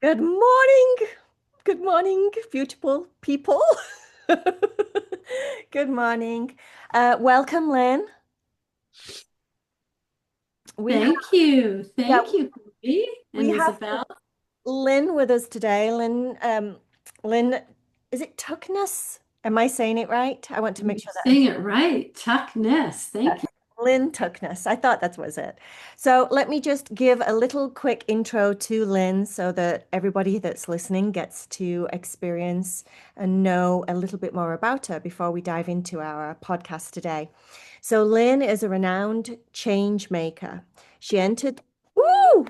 Good morning. Good morning, beautiful people. Good morning. Welcome, Lynn. We have, Thank you. yeah, Thank you, Phoebe we and have Isabel. Lynn with us today. Lynn, is it Tuckness? Am I saying it right? I want to make You're sure that I'm saying it right. Tuckness. Thank you. Lynn Tuckness. I thought that was it. So let me just give a little quick intro to Lynn so that everybody that's listening gets to experience and know a little bit more about her before we dive into our podcast today. So Lynn is a renowned change maker. She entered,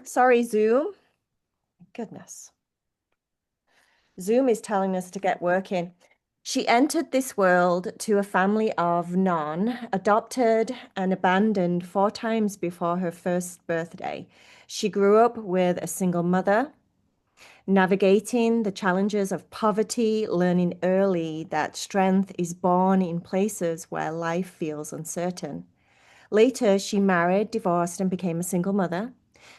sorry, Zoom. Goodness. Zoom is telling us to get working. She entered this world to a family of none, adopted and abandoned 4 times before her first birthday. She grew up with a single mother, navigating the challenges of poverty, learning early that strength is born in places where life feels uncertain. Later, she married, divorced, and became a single mother.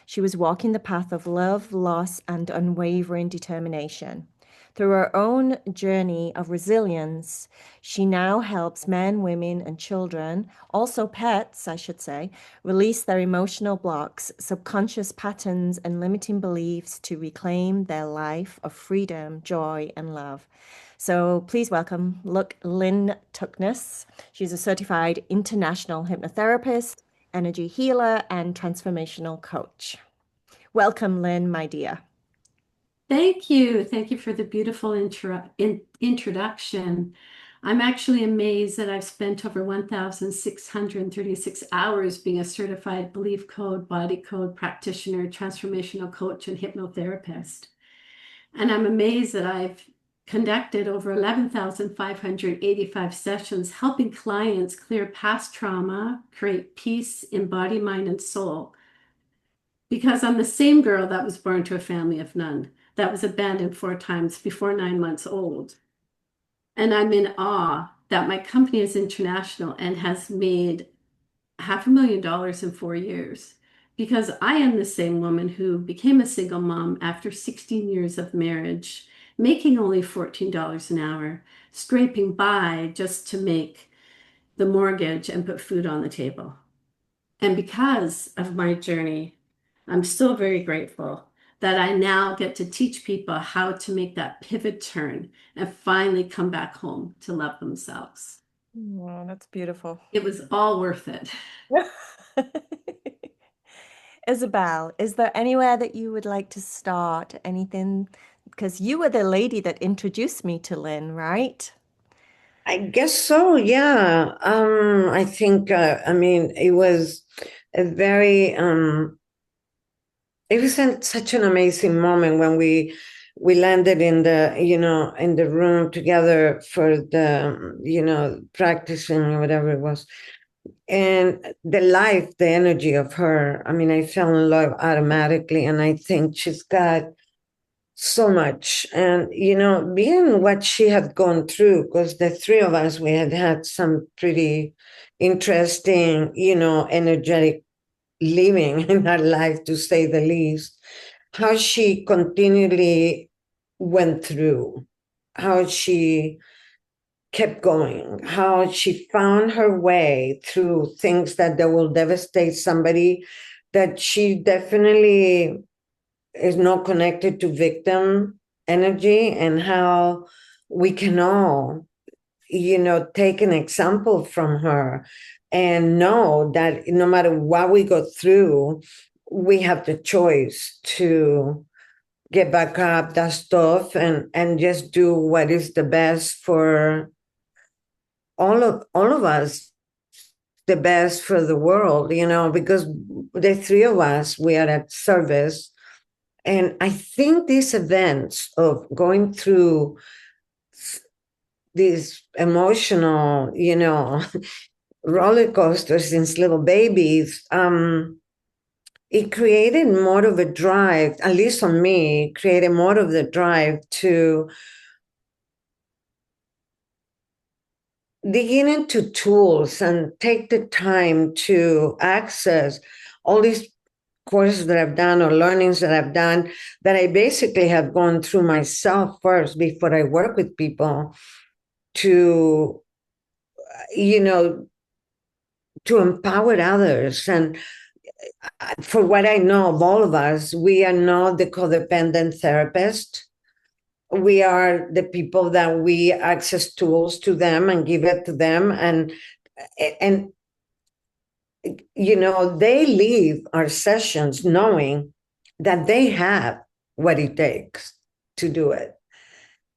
She was walking the path of love, loss, and unwavering determination. Through her own journey of resilience, she now helps men, women, and children, also pets, I should say, release their emotional blocks, subconscious patterns, and limiting beliefs to reclaim their life of freedom, joy, and love. So please welcome, look, Lynn Tuckness. She's a certified international hypnotherapist, energy healer, and transformational coach. Welcome, Lynn, my dear. Thank you. Thank you for the beautiful introduction. I'm actually amazed that I've spent over 1,636 hours being a certified belief code, body code practitioner, transformational coach, and hypnotherapist. And I'm amazed that I've conducted over 11,585 sessions helping clients clear past trauma, create peace in body, mind, and soul. Because I'm the same girl that was born to a family of none, that was abandoned 4 times before 9 months old. And I'm in awe that my company is international and has made $500,000 in 4 years because I am the same woman who became a single mom after 16 years of marriage, making only $14 an hour, scraping by just to make the mortgage and put food on the table. And because of my journey, I'm still very grateful that I now get to teach people how to make that pivot turn and finally come back home to love themselves. Oh, that's beautiful. It was all worth it. Isabel, is there anywhere that you would like to start? Anything? Because you were the lady that introduced me to Lynn, right? I guess so, yeah. I think, I mean, a very, it was such an amazing moment when we landed in in the room together for the, practicing or whatever it was. And the life, the energy of her, I mean, I fell in love automatically. And I think she's got so much. And, being what she had gone through, because the three of us, we had had some pretty interesting, energetic living in our life, to say the least, how she continually went through, how she kept going, how she found her way through things that will devastate somebody, that she definitely is not connected to victim energy, and how we can all, take an example from her and know that no matter what we go through, we have the choice to get back up, dust off, and just do what is the best for all of us, the best for the world, because the three of us, we are at service. And I think these events of going through these emotional, roller coasters since little babies, it created more of a drive, at least on me, created more of the drive to dig into tools and take the time to access all these courses that I've done or learnings that I've done that I basically have gone through myself first before I work with people to, you know, to empower others. And for what I know of all of us, we are not the codependent therapist. We are the people that we access tools to them and give it to them. And they leave our sessions knowing that they have what it takes to do it.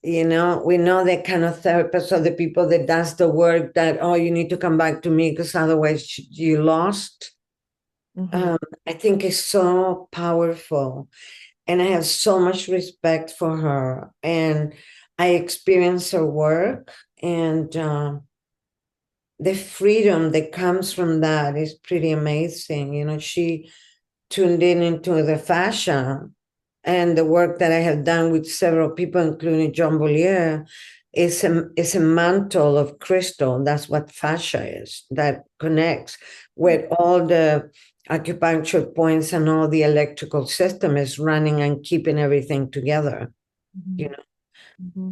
We know that kind of therapists are the people that does the work that, oh, you need to come back to me because otherwise you lost. I think it's so powerful. And I have so much respect for her. And I experience her work, and the freedom that comes from that is pretty amazing. She tuned into the fascia, and the work that I have done with several people, including John Bollier, is a mantle of crystal. That's what fascia is, that connects with all the acupuncture points, and all the electrical system is running and keeping everything together, you know.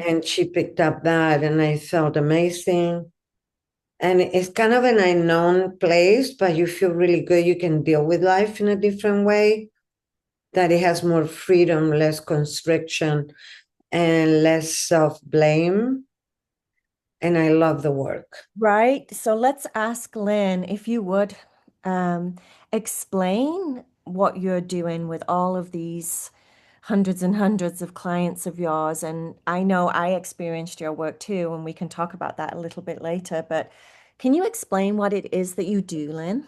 And she picked up that, and I felt amazing. And it's kind of an unknown place, but you feel really good. You can deal with life in a different way, that it has more freedom, less constriction, and less self-blame. And I love the work. Right. So let's ask Lynn if you would explain what you're doing with all of these hundreds and hundreds of clients of yours. And I know I experienced your work too, and we can talk about that a little bit later. But can you explain what it is that you do, Lynn?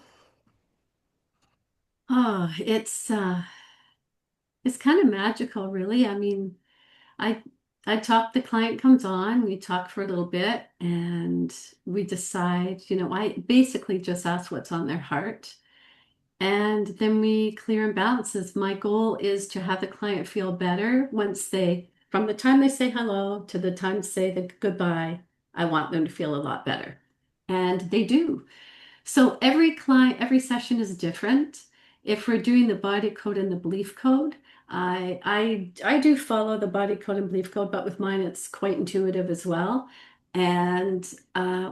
Oh, it's kind of magical, really. I mean, I I talk, the client comes on, we talk for a little bit, and we decide, I basically just ask what's on their heart. And then we clear imbalances. My goal is to have the client feel better from the time they say hello to the time they say the goodbye. I want them to feel a lot better. And they do. So every session is different. If we're doing the body code and the belief code, I do follow the body code and belief code, but with mine it's quite intuitive as well. And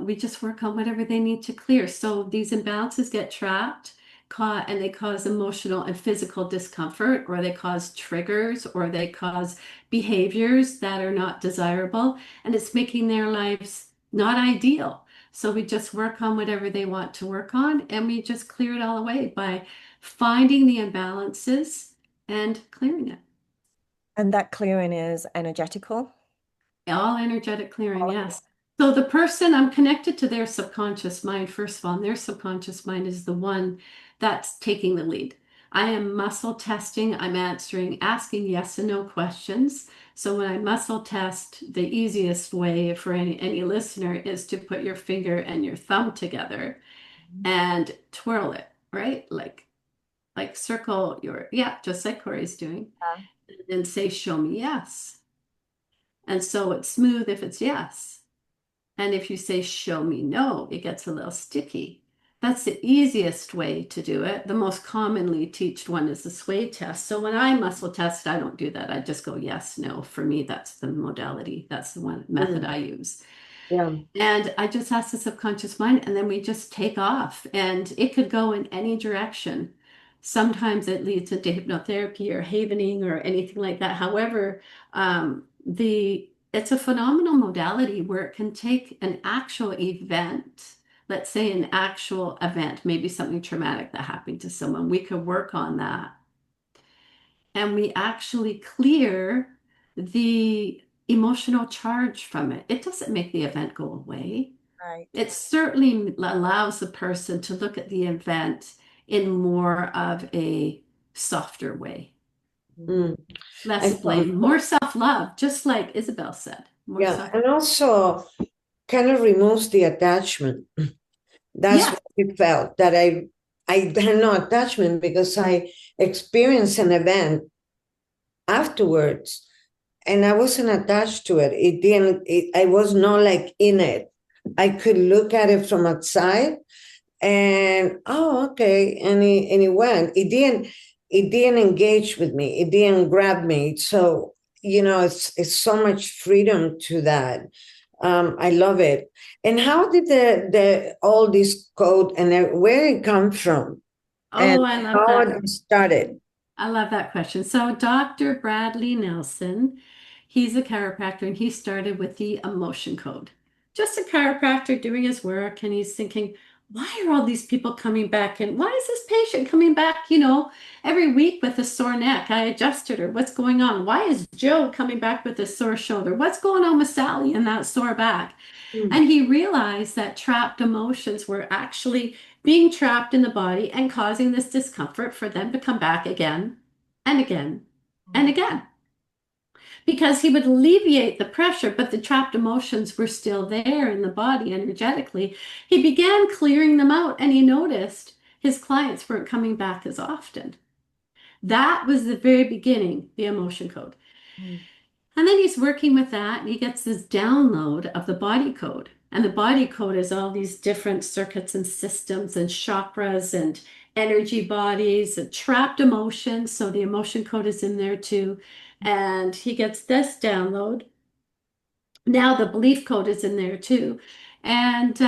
we just work on whatever they need to clear. So these imbalances get trapped, and they cause emotional and physical discomfort, or they cause triggers, or they cause behaviors that are not desirable, and it's making their lives not ideal. So we just work on whatever they want to work on, and we just clear it all away by finding the imbalances and clearing it. And that clearing is energetical. All energetic clearing, yes. So the person, I'm connected to their subconscious mind, first of all, and their subconscious mind is the one that's taking the lead. I am muscle testing, I'm asking yes and no questions. So when I muscle test, the easiest way for any listener is to put your finger and your thumb together and twirl it, right? Like circle yeah, just like Corey's doing, and then say, show me yes. And so it's smooth if it's yes. And if you say, show me no, it gets a little sticky. That's the easiest way to do it. The most commonly taught one is the sway test. So when I muscle test, I don't do that. I just go yes, no. For me, that's the modality. That's the one method I use. Yeah. And I just ask the subconscious mind, and then we just take off. And it could go in any direction. Sometimes it leads into hypnotherapy or havening or anything like that. However, it's a phenomenal modality where it can take an actual event, let's say an actual event, maybe something traumatic that happened to someone. We could work on that. And we actually clear the emotional charge from it. It doesn't make the event go away. Right. It certainly allows the person to look at the event in more of a softer way. Mm. Less blame, more self-love, just like Isabel said. More self-love. And also kind of removes the attachment. That's what it felt, that I had no attachment because I experienced an event afterwards, and I wasn't attached to it. I was not like in it. I could look at it from outside and, oh, okay. And it went. it didn't engage with me. It didn't grab me. So, it's so much freedom to that. I love it. And how did the all this code and where it come from and Oh, I love how that. it started? I love that question. So, Dr. Bradley Nelson, he's a chiropractor and he started with the emotion code. Just a chiropractor doing his work, and he's thinking, why are all these people coming back? And why is this patient coming back, every week with a sore neck? I adjusted her. What's going on? Why is Joe coming back with a sore shoulder? What's going on with Sally and that sore back? Hmm. And he realized that trapped emotions were actually being trapped in the body and causing this discomfort for them to come back again and again and again. Because he would alleviate the pressure, but the trapped emotions were still there in the body energetically. He began clearing them out and he noticed his clients weren't coming back as often. That was the very beginning, the emotion code. Mm. And then he's working with that and he gets this download of the body code. And the body code is all these different circuits and systems and chakras and energy bodies and trapped emotions. So the emotion code is in there too. And he gets this download. Now the belief code is in there too. And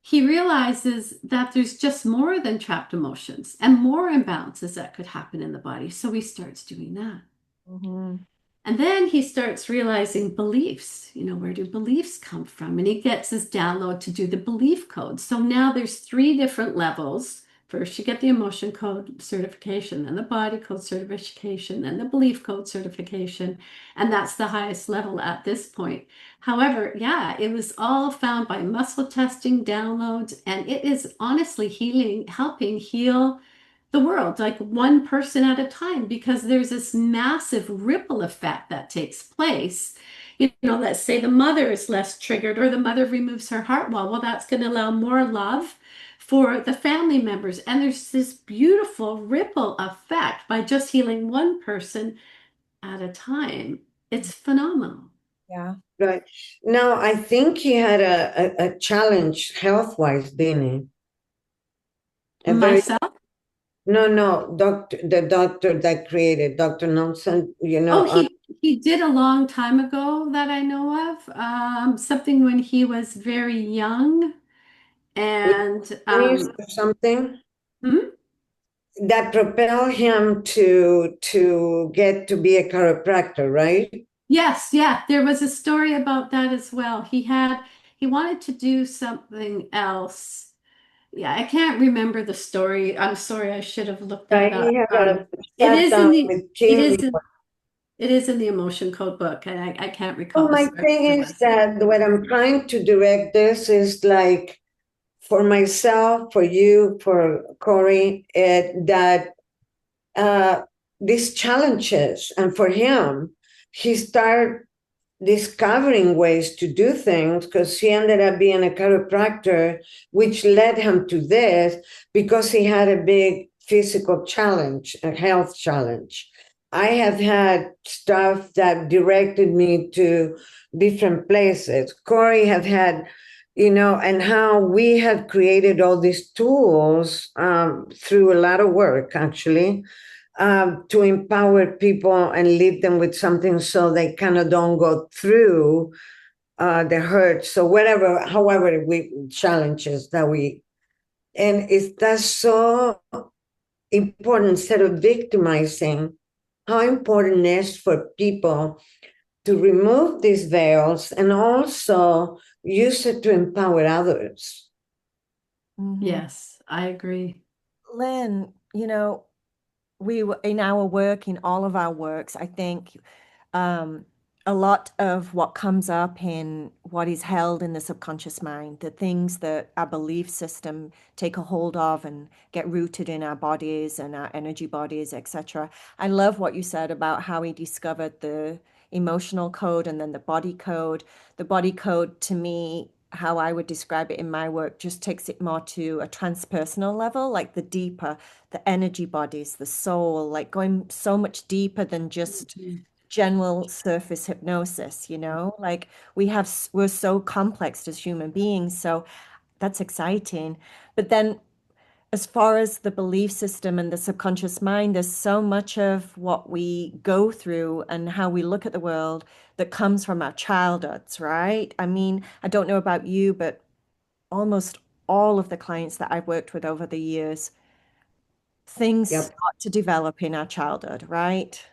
he realizes that there's just more than trapped emotions and more imbalances that could happen in the body. So he starts doing that. Mhm. And then he starts realizing beliefs, where do beliefs come from? And he gets his download to do the belief code. So now there's three different levels. First, you get the emotion code certification, then the body code certification, then the belief code certification. And that's the highest level at this point. However, yeah, it was all found by muscle testing, downloads, and it is honestly helping heal the world, like one person at a time, because there's this massive ripple effect that takes place. Let's say the mother is less triggered or the mother removes her heart wall. Well, that's going to allow more love for the family members. And there's this beautiful ripple effect by just healing one person at a time. It's phenomenal. Yeah. Right. Now, I think he had a challenge health-wise, didn't he? A very Myself? no, the doctor that created Dr. Nelson, Oh, he did a long time ago that I know of. Something when he was very young. with And Tucknies or something hmm? that propelled him to get to be a chiropractor, right? Yes, yeah, there was a story about that as well. He wanted to do something else. Yeah, I can't remember the story. I'm sorry, I should have looked that Right. up. He had a It sat is down in the with it Kim. is in, it is in the emotion code book, and I can't Well, recall the my story thing for is myself. that what I'm trying to direct this is like for myself, for you, for Corey, that uh, these challenges, and for him, he started discovering ways to do things because he ended up being a chiropractor, which led him to this because he had a big physical challenge, a health challenge. I have had stuff that directed me to different places. Corey have had, and how we have created all these tools through a lot of work, actually, to empower people and lead them with something so they kind of don't go through the hurt. So whatever, however, we challenges that and that's so important instead of victimizing. How important it is for people to remove these veils and also use it to empower others. Mhm. Yes, I agree. Lynn, in our work, in all of our works, I think um, a lot of what comes up in what is held in the subconscious mind, the things that our belief system take a hold of and get rooted in our bodies and our energy bodies, etc. I love what you said about how he discovered the emotional code and then the body code. The body code, to me, how I would describe it in my work, just takes it more to a transpersonal level, like the deeper, the energy bodies, the soul, like going so much deeper than just general surface hypnosis, like we're so complex as human beings. So that's exciting. But then as far as the belief system and the subconscious mind, there's so much of what we go through and how we look at the world that comes from our childhoods, right? I mean, I don't know about you, but almost all of the clients that I've worked with over the years, things Yep. start to develop in our childhood, right?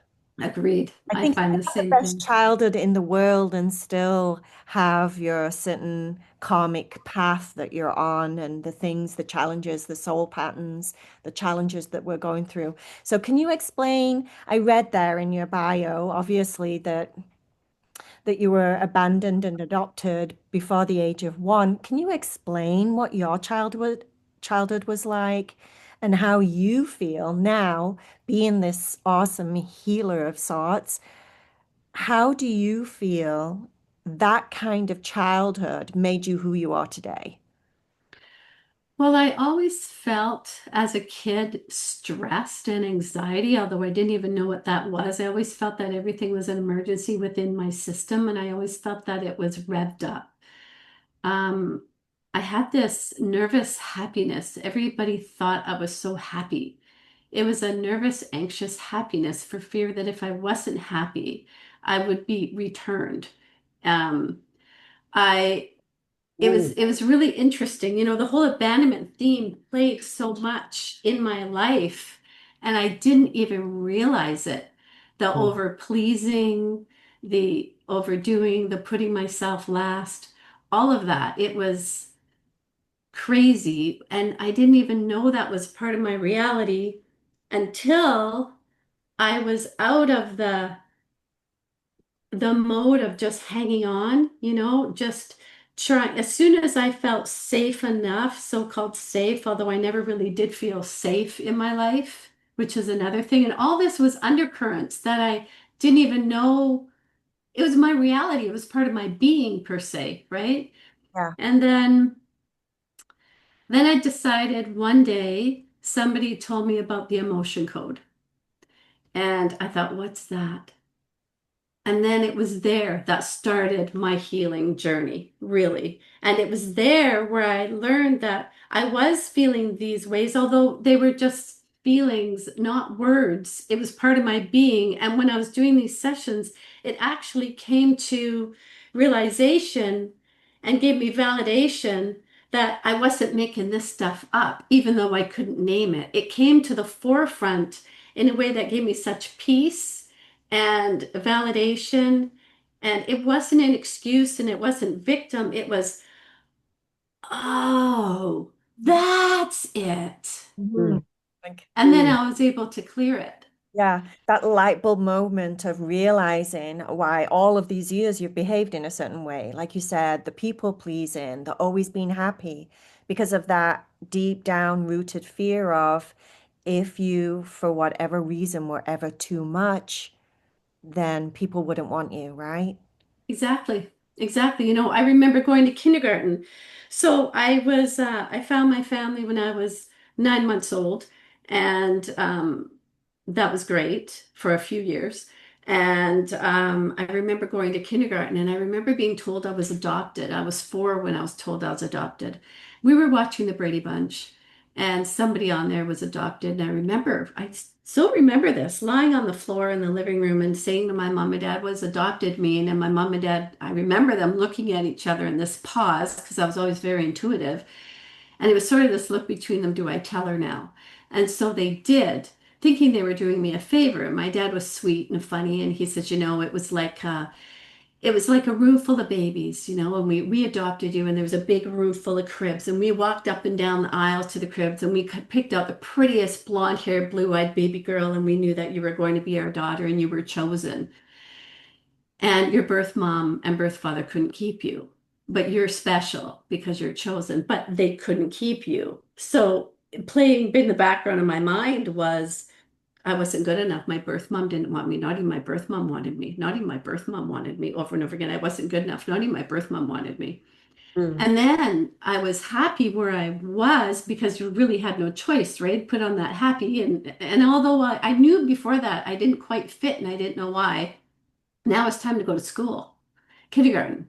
Agreed. I I think you find can the have the same best thing. childhood in the world and still have your certain karmic path that you're on and the things, the challenges, the soul patterns, the challenges that we're going through. So can you explain? I read there in your bio, obviously, that you were abandoned and adopted before the age of 1. Can you explain what your childhood was like and how you feel now being this awesome healer of sorts? How do you feel that kind of childhood made you who you are today? Well, I always felt as a kid stressed and anxiety, although I didn't even know what that was. I always felt that everything was an emergency within my system, and I always felt that it was revved up. Um, I had this nervous happiness. Everybody thought I was so happy. It was a nervous, anxious happiness for fear that if I wasn't happy, I would be returned. Um, I Mm. it was really interesting. You know, the whole abandonment theme played so much in my life, and I didn't even realize it. The Mm. over pleasing, the overdoing, the putting myself last, all of that. It was crazy, and I didn't even know that was part of my reality until I was out of the mode of just hanging on, you know, just trying. As soon as I felt safe enough, so-called safe, although I never really did feel safe in my life, which is another thing. And all this was undercurrents that I didn't even know it was my reality. It was part of my being per se, right? Yeah. And then I decided one day somebody told me about the emotion code. And I thought, what's that? And then it was there that started my healing journey, really. And it was there where I learned that I was feeling these ways, although they were just feelings, not words. It was part of my being. And when I was doing these sessions, it actually came to realization and gave me validation that I wasn't making this stuff up, even though I couldn't name it. It came to the forefront in a way that gave me such peace and validation. And it wasn't an excuse and it wasn't victim. It was, oh, that's it. Mhm. Mm. Like, And then Mm. I was able to clear it. yeah, that light bulb moment of realizing why all of these years you've behaved in a certain way. Like you said, the people pleasing, the always being happy, because of that deep down rooted fear of if you, for whatever reason, were ever too much, then people wouldn't want you, right? Exactly. Exactly. You know, I remember going to kindergarten. So I found my family when I was 9 months old, and that was great for a few years. And I remember going to kindergarten, and I remember being told I was adopted. I was 4 when I was told I was adopted. We were watching the Brady Bunch, and somebody on there was adopted. And I still remember this, lying on the floor in the living room and saying to my mom and dad was adopted me. And then my mom and dad, I remember them looking at each other in this pause because I was always very intuitive. And it was sort of this look between them, do I tell her now? And so they did, thinking they were doing me a favor. And my dad was sweet and funny. And he said, you know, it was like a room full of babies, you know, and we adopted you, and there was a big room full of cribs, and we walked up and down the aisles to the cribs, and we picked out the prettiest blonde-haired, blue-eyed baby girl, and we knew that you were going to be our daughter, and you were chosen. And your birth mom and birth father couldn't keep you, but you're special because you're chosen, but they couldn't keep you. So playing in the background of my mind was I wasn't good enough. My birth mom didn't want me. Not even my birth mom wanted me. Not even my birth mom wanted me over and over again. I wasn't good enough. Not even my birth mom wanted me. Mm. And then I was happy where I was because you really had no choice, right? Put on that happy. And although I knew before that I didn't quite fit and I didn't know why, now it's time to go to school, kindergarten.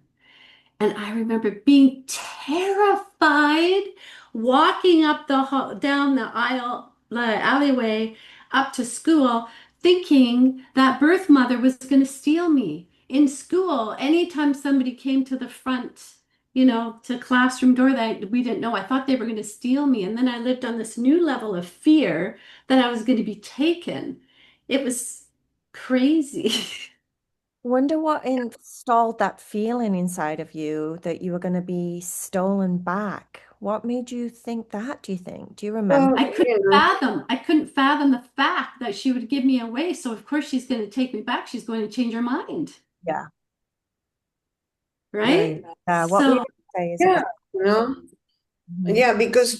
And I remember being terrified walking up down the alleyway up to school, thinking that birth mother was going to steal me. In school, anytime somebody came to the front, to classroom door that we didn't know, I thought they were going to steal me. And then I lived on this new level of fear that I was going to be taken. It was crazy. Wonder what installed that feeling inside of you that you were going to be stolen back. What made you think that, do you think? Do you remember? Well, I couldn't fathom the fact that she would give me away. So of course she's going to take me back. She's going to change her mind, Yeah. right? What were you So going to say, yeah, Isabel? you know, Mhm. yeah, because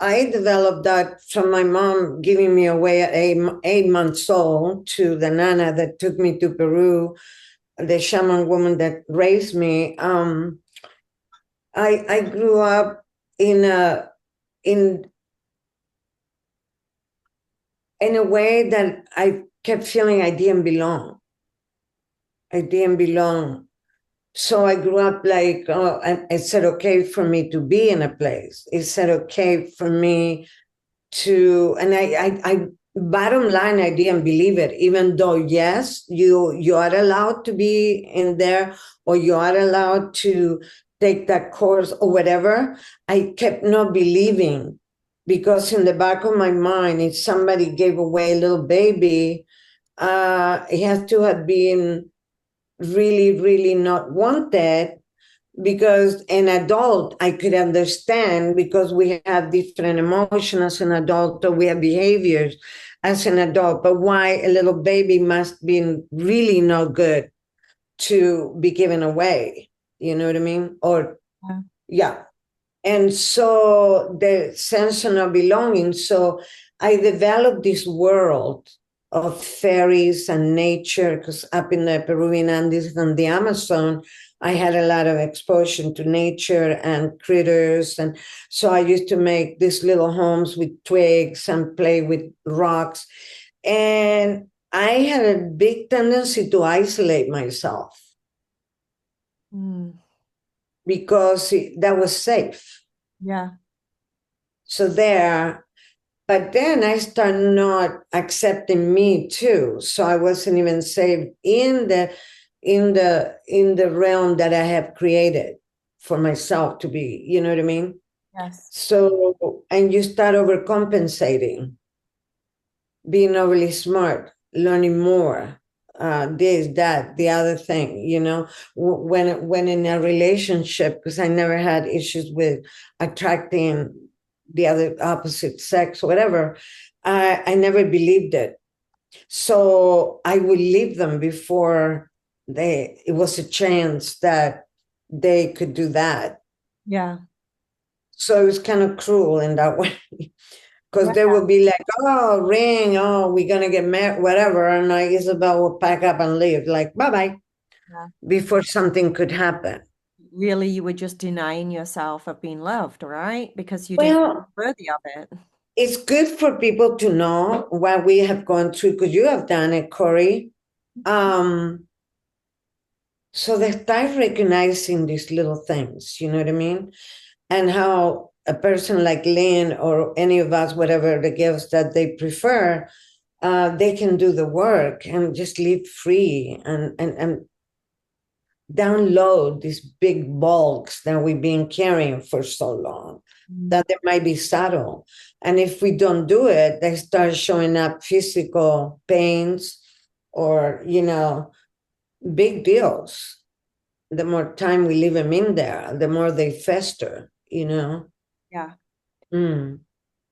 I developed that from my mom giving me away at 8 months old to the nana that took me to Peru, the shaman woman that raised me. I grew up in a in in a way that I kept feeling I didn't belong. I didn't belong. So I grew up like, oh, it's said okay for me to be in a place. It's said okay for me and bottom line, I didn't believe it, even though, yes, you are allowed to be in there or you are allowed to take that course or whatever. I kept not believing because in the back of my mind, if somebody gave away a little baby, it has to have been really, really not wanted because an adult I could understand because we have different emotions as an adult or we have behaviors as an adult, but why a little baby must be really not good to be given away, you know what I mean? Or Yeah. yeah. And so the sense of not belonging. So I developed this world of fairies and nature because up in the Peruvian Andes and the Amazon, I had a lot of exposure to nature and critters. And so I used to make these little homes with twigs and play with rocks. And I had a big tendency to isolate myself Mm. because that was safe. Yeah. So there, but then I started not accepting me too. So I wasn't even safe in the realm that I have created for myself to be, you know what I mean? Yes. So and you start overcompensating, being overly smart, learning more, this, that, the other thing, when in a relationship, because I never had issues with attracting the other opposite sex, whatever, I never believed it. So I would leave them before it was a chance that they could do that. Yeah. So it was kind of cruel in that way. Because Yeah. they would be like, oh, ring, oh, we're gonna get married, whatever. And Isabel would pack up and leave, like, bye-bye, Yeah. before something could happen. Really, you were just denying yourself of being loved, right? Because you didn't feel Well, worthy of it. it's good for people to know what we have gone through, because you have done it, Corey. Um, so they start recognizing these little things, you know what I mean? And how a person like Lynn or any of us, whatever the gifts that they prefer, they can do the work and just live free and download these big bulks that we've been carrying for so long Mm. that they might be subtle. And if we don't do it, they start showing up physical pains or, big deals. The more time we leave them in there, the more they fester. Yeah. Mm.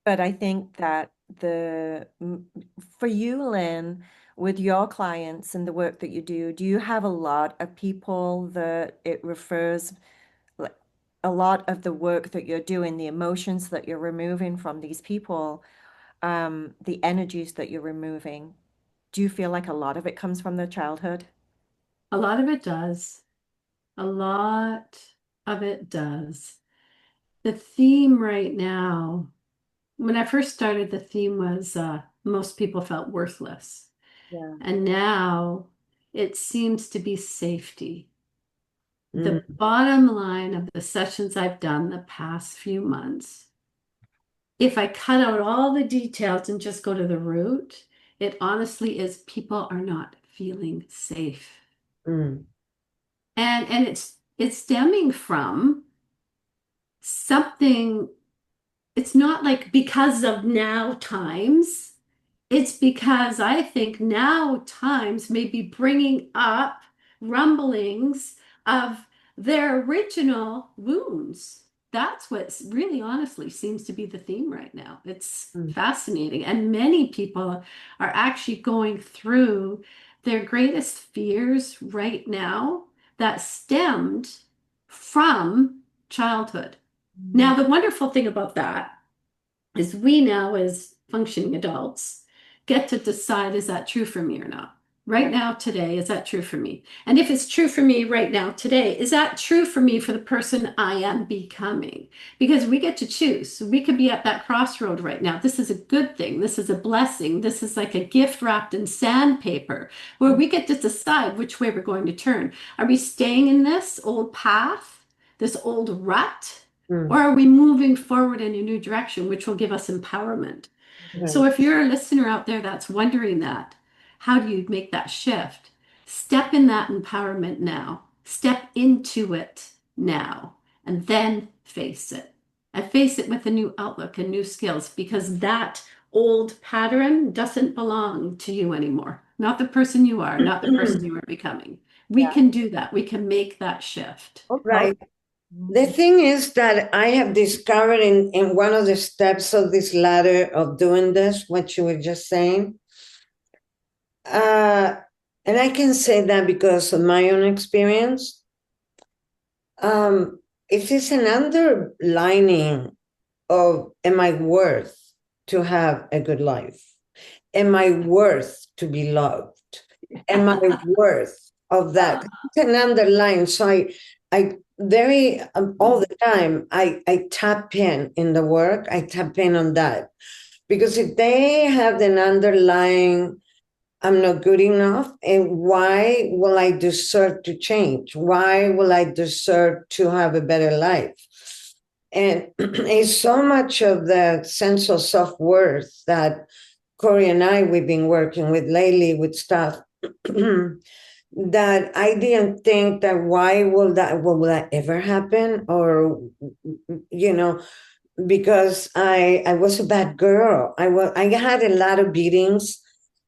But I think that for you, Lynn, with your clients and the work that you do you have a lot of people that it refers, like a lot of the work that you're doing, the emotions that you're removing from these people, the energies that you're removing, do you feel like a lot of it comes from their childhood? a lot of it does. A lot of it does. The theme right now, when I first started, the theme was most people felt worthless. Yeah. And now it seems to be safety. The bottom line of the sessions I've done the past few months, if I cut out all the details and just go to the root, it honestly is people are not feeling safe. Mm. And it's stemming from something. It's not like because of now times. It's because I think now times may be bringing up rumblings of their original wounds. That's what really honestly seems to be the theme right now. It's Mm. fascinating. And many people are actually going through their greatest fears right now that stemmed from childhood. Now, the wonderful thing about that is we now, as functioning adults, get to decide, is that true for me or not? Right now, today, is that true for me? And if it's true for me right now, today, is that true for me for the person I am becoming? Because we get to choose. We could be at that crossroad right now. This is a good thing. This is a blessing. This is like a gift wrapped in sandpaper where we get to decide which way we're going to turn. Are we staying in this old path, this old rut? Or Mm. are we moving forward in a new direction, which will give us empowerment? So Right. if you're a listener out there that's wondering that, how do you make that shift? Step in that empowerment now. Step into it now, and then face it. And face it with a new outlook and new skills because that old pattern doesn't belong to you anymore. Not the person you are, not the person you are becoming. We Yeah. can do that. We can make that shift. Oh, Right. The mhm. thing is that I have discovered in one of the steps of this ladder of doing this, what you were just saying, uh, and I can say that because of my own experience, it is an underlining of, am I worth to have a good life? Am I worth to be loved? Am I worth of that? It's an underline. So I very all the time I tap in the work. I tap in on that because if they have an underlying, I'm not good enough, and why will I deserve to change? Why will I deserve to have a better life? And it's so much of the sense of self worth that Corey and I we've been working with lately with stuff that I didn't think that will that ever happen or you know because I was a bad girl. I had a lot of beatings.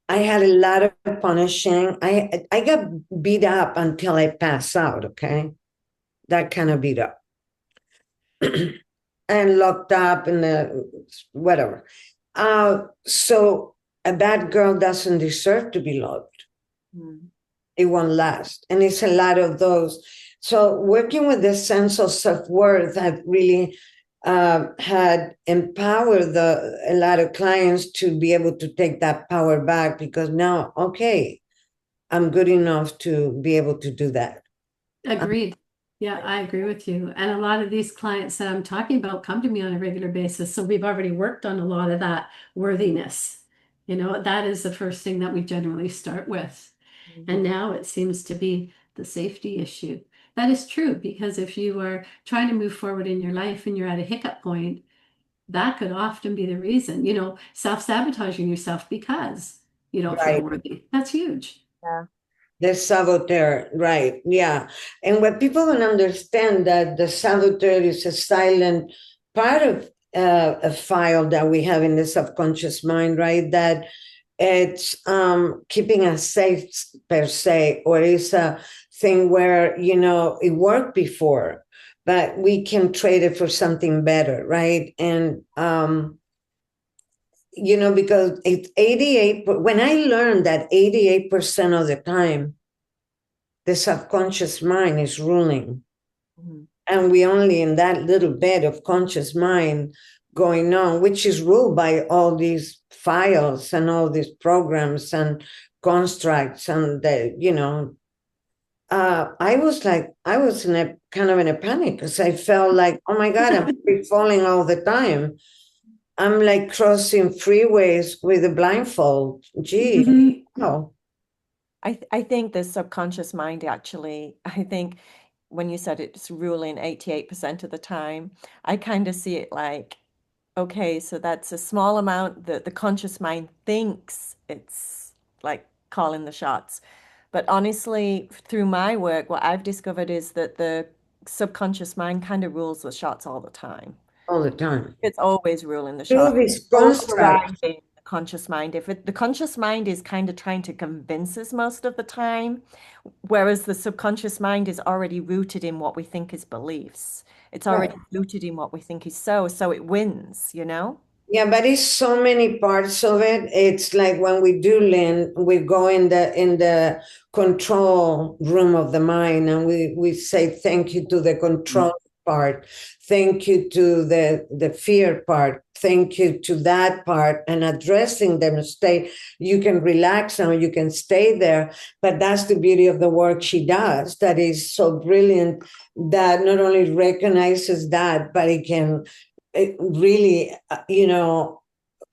I had a lot of punishing. I got beat up until I pass out, okay? That kind of beat up. And locked up in the whatever. So a bad girl doesn't deserve to be loved. Mm. It won't last. And it's a lot of those. So working with this sense of self-worth had really had empowered a lot of clients to be able to take that power back because now, okay, I'm good enough to be able to do that. Agreed. Yeah, I agree with you. And a lot of these clients that I'm talking about come to me on a regular basis. So we've already worked on a lot of that worthiness. That is the first thing that we generally start with. And Mhm. now it seems to be the safety issue. That is true because if you are trying to move forward in your life and you're at a hiccup point, that could often be the reason, self-sabotaging yourself because you don't feel Right. worthy. That's huge. Yeah. The saboteur, right? Yeah. And what people don't understand that the saboteur is a silent part of a file that we have in the subconscious mind, right? That it's keeping us safe per se, or it's a thing where it worked before, but we can trade it for something better, right? And because it's 88. When I learned that 88% of the time the subconscious mind is ruling. Mhm. And we only in that little bit of conscious mind going on, which is ruled by all these files and all these programs and constructs. And I was in a kind of in a panic because I felt like, oh my God, I'm free falling all the time. I'm like crossing freeways with a blindfold. Gee, wow. I think the subconscious mind actually, I think when you said it's ruling 88% of the time, I kind of see it like, okay, so that's a small amount that the conscious mind thinks it's like calling the shots. But honestly, through my work, what I've discovered is that the subconscious mind kind of rules the shots all the time. all the time. It's always ruling the Through shots, this construct. overriding the conscious mind. The conscious mind is kind of trying to convince us most of the time, whereas the subconscious mind is already rooted in what we think is beliefs. It's Right. already rooted in what we think is so it wins, you know? Yeah, but it's so many parts of it. It's like when we do Lynn, we go in the control room of the mind, and we say thank you to the control part, thank you to the fear part, thank you to that part, and addressing them. Stay, you can relax now, you can stay there. But that's the beauty of the work she does. That is so brilliant. That not only recognizes that, but it really,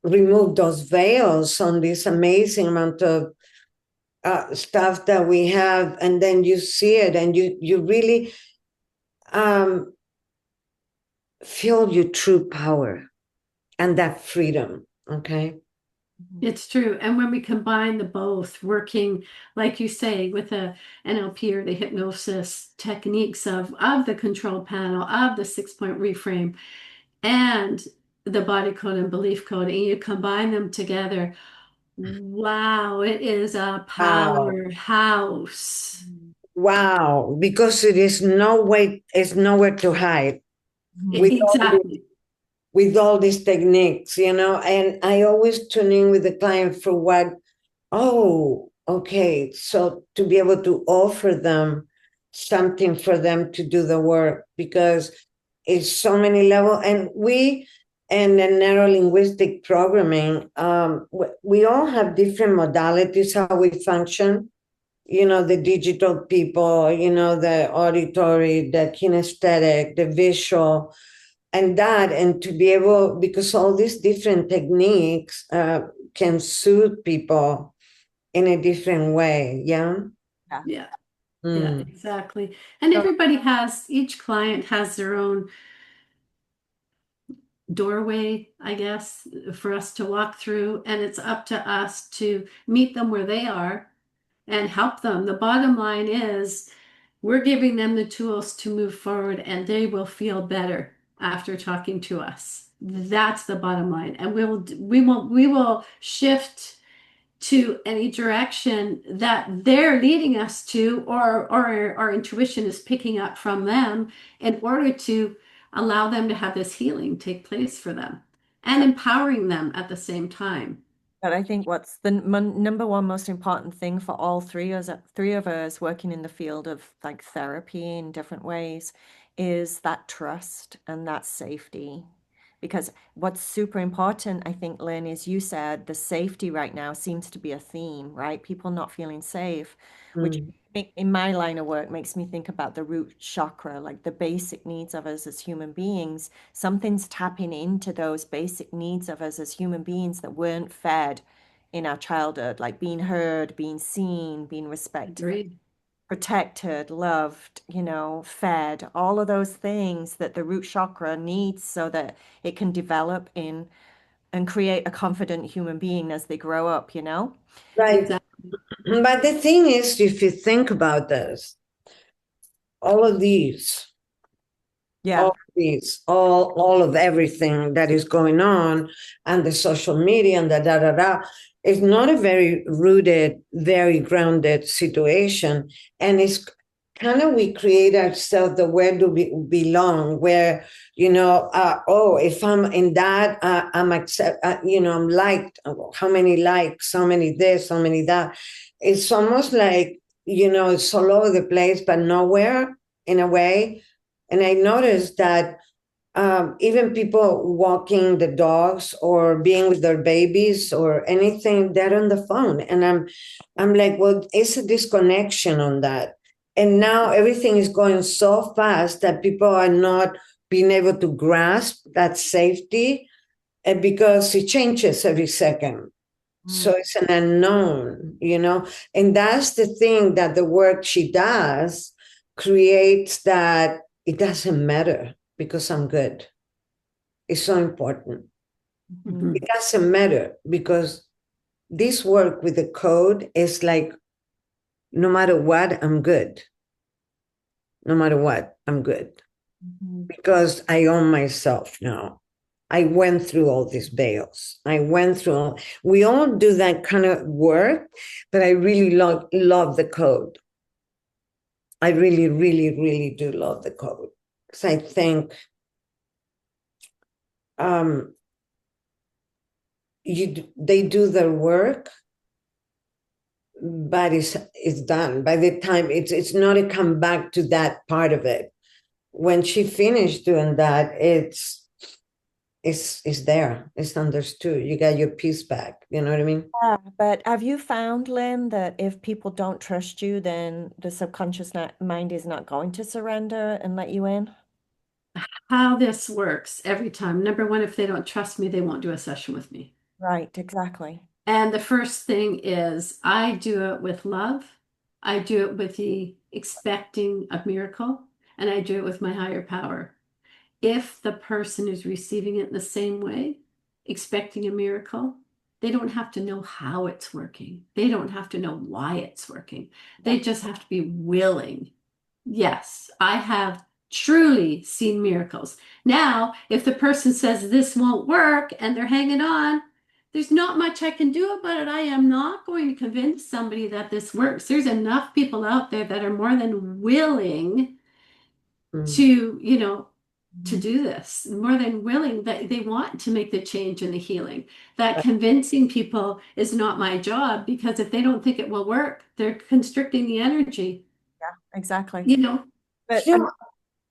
remove those veils on this amazing amount of stuff that we have, and then you see it, and you really um, feel your true power and that freedom. Okay. It's true. And when we combine the both, working, like you say, with a NLP or the hypnosis techniques of the control panel, of the 6-point reframe, and the body code and belief code, and you combine them together, wow, it is a Wow. powerhouse. Wow. Because it is no way, it's nowhere to hide with all the, Exactly. with all these techniques, and I always tune in with the client for what. Oh, okay. So to be able to offer them something for them to do the work, because it's so many level, and the neuro linguistic programming, we all have different modalities how we function. The digital people, the auditory, the kinesthetic, the visual, and to be able, because all these different techniques can suit people in a different way. Yeah. Yeah. Yeah. Yeah, Mm. exactly. And So everybody has, each client has their own doorway, I guess, for us to walk through. And it's up to us to meet them where they are and help them. The bottom line is we're giving them the tools to move forward and they will feel better after talking to us. That's the bottom line. And we will shift to any direction that they're leading us to, or our intuition is picking up from them, in order to allow them to have this healing take place for them and empowering them at the same time. But I think what's the number one most important thing for all three of us working in the field of like therapy in different ways is that trust and that safety. Because what's super important, I think, Lynn, is you said the safety right now seems to be a theme, right? People not feeling safe, which Mm. in my line of work makes me think about the root chakra, like the basic needs of us as human beings. Something's tapping into those basic needs of us as human beings that weren't fed in our childhood, like being heard, being seen, being respected, Agreed. protected, loved, fed, all of those things that the root chakra needs so that it can develop in and create a confident human being as they grow up. Right. Exactly. But the thing is, if you think about this, all of these, Yeah. all of everything that is going on, and the social media and the da da da, is not a very rooted, very grounded situation. And it's kind of, we create ourselves the where do we belong, where, oh, if I'm in that, I'm accept, I'm liked. How many likes, how many this, how many that. It's almost like, it's all over the place, but nowhere in a way. And I noticed that even people walking the dogs or being with their babies or anything, they're on the phone. And I'm like, well, it's a disconnection on that. And now everything is going so fast that people are not being able to grasp that safety, because it changes every second. So Mm. it's an unknown, and that's the thing that the work she does creates that it doesn't matter because I'm good. It's so important. Mhm. It doesn't matter because this work with the code is like, no matter what, I'm good. No matter what, I'm good. Mhm. Because I own myself now. I went through all these veils. We all do that kind of work, but I really love the code. I really, really, really do love the code. Because I think um, they do their work, but it's done. By the time it's not a come back to that part of it. When she finished doing that, it's there. It's understood. You got your piece back. You know what I mean? Yeah, but have you found, Lynn, that if people don't trust you, then the mind is not going to surrender and let you in? How this works every time. Number one, if they don't trust me, they won't do a session with me. Right, exactly. And the first thing is I do it with love. I do it with the expecting a miracle, and I do it with my higher power. If the person is receiving it in the same way, expecting a miracle, they don't have to know how it's working. They don't have to know why it's working. Yeah. They just have to be willing. Yes, I have truly seen miracles. Now, if the person says this won't work and they're hanging on, there's not much I can do about it. I am not going to convince somebody that this works. There's enough people out there that are more than willing Mm. to, to Mhm. do this, more than willing, that they want to make the change and the healing. That convincing people is not my job, because if they don't think it will work, they're constricting the energy, Yeah, exactly. you know. But You know,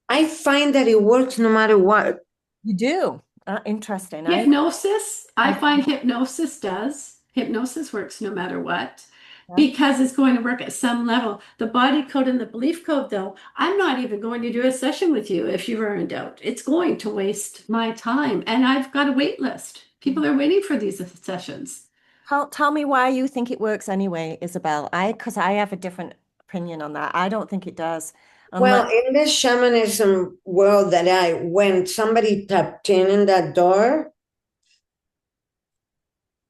I find that it works no matter what. you do. Interesting. Hypnosis, I I, find hypnosis does. Hypnosis works no matter what, yeah. because it's going to work at some level. The body code and the belief code, though, I'm not even going to do a session with you if you are in doubt. It's going to waste my time. And I've got a wait list. People are waiting for these sessions. Tell me why you think it works anyway, Isabel. Because I have a different opinion on that. I don't think it does. Well, Unless, in the shamanism world when somebody tapped in that door,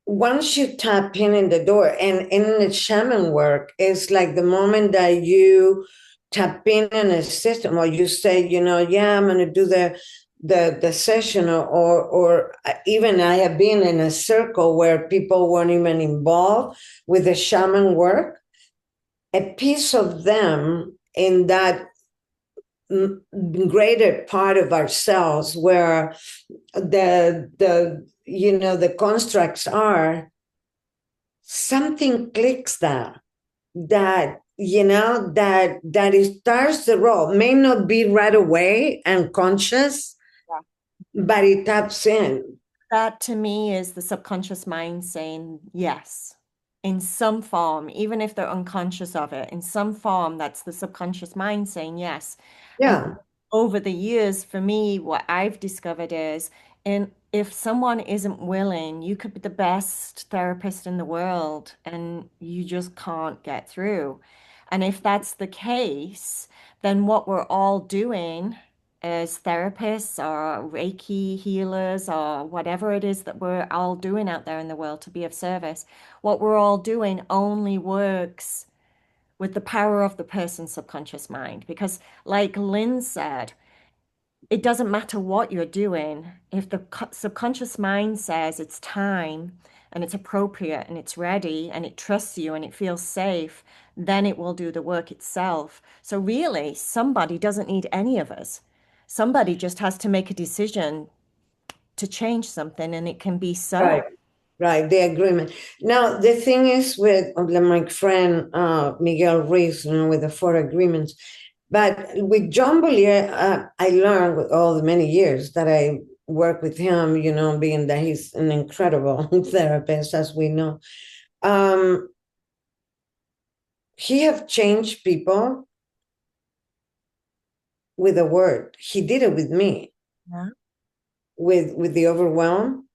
once you tap in the door, and in the shaman work, it's like the moment that you tap in a system, or you say, yeah, I'm going to do the session, or even I have been in a circle where people weren't even involved with the shaman work. A piece of them in that greater part of ourselves where the constructs are, something clicks that it starts the role, may not be right away and conscious, yeah. but it taps in. That to me is the subconscious mind saying yes in some form, even if they're unconscious of it, in some form, that's the subconscious mind saying yes. And Yeah. over the years, for me, what I've discovered is if someone isn't willing, you could be the best therapist in the world and you just can't get through. And if that's the case, then what we're all doing as therapists or Reiki healers or whatever it is that we're all doing out there in the world to be of service, what we're all doing only works with the power of the person's subconscious mind. Because, like Lynn said, it doesn't matter what you're doing. If the subconscious mind says it's time and it's appropriate and it's ready and it trusts you and it feels safe, then it will do the work itself. So, really, somebody doesn't need any of us. Somebody just has to make a decision to change something, and it can be so. Right. Right, the agreement. Now, the thing is with my friend Miguel Ruiz, with the four agreements, but with John Bollier, I learned with all the many years that I work with him, being that he's an incredible therapist, as we know. Um, he have changed people with a word. He did it with me, Yeah, with the overwhelm.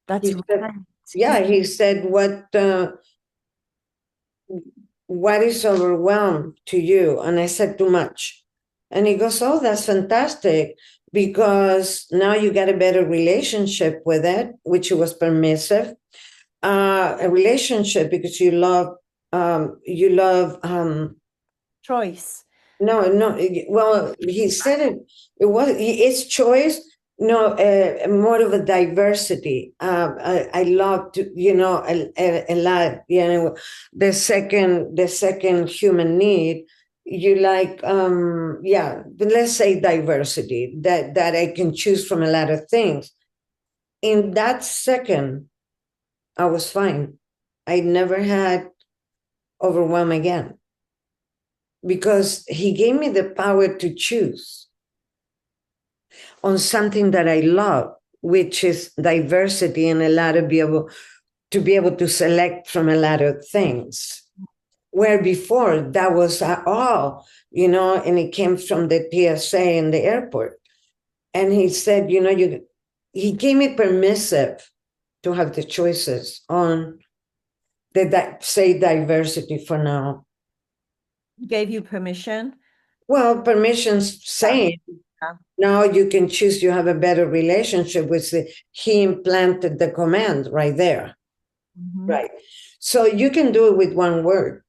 that's He said, right. yeah, he said, what is overwhelmed to you? And I said, too much. And he goes, oh, that's fantastic, because now you get a better relationship with it, which was permissive. A relationship because you love, Choice. no, well, he said it's choice. No, more of a diversity. I love to, a lot, the second human need, you like, yeah, but let's say diversity, that I can choose from a lot of things. In that second, I was fine. I never had overwhelm again because he gave me the power to choose on something that I love, which is diversity and a lot of be able to select from a lot of things. Where before that was all, and it came from the TSA in the airport. And he said, he gave me permissive to have the choices on say diversity for now. Gave you permission. Well, permissions saying Yeah. now you can choose, you have a better relationship with he implanted the command right there. Mhm. Right. So you can do it with one word.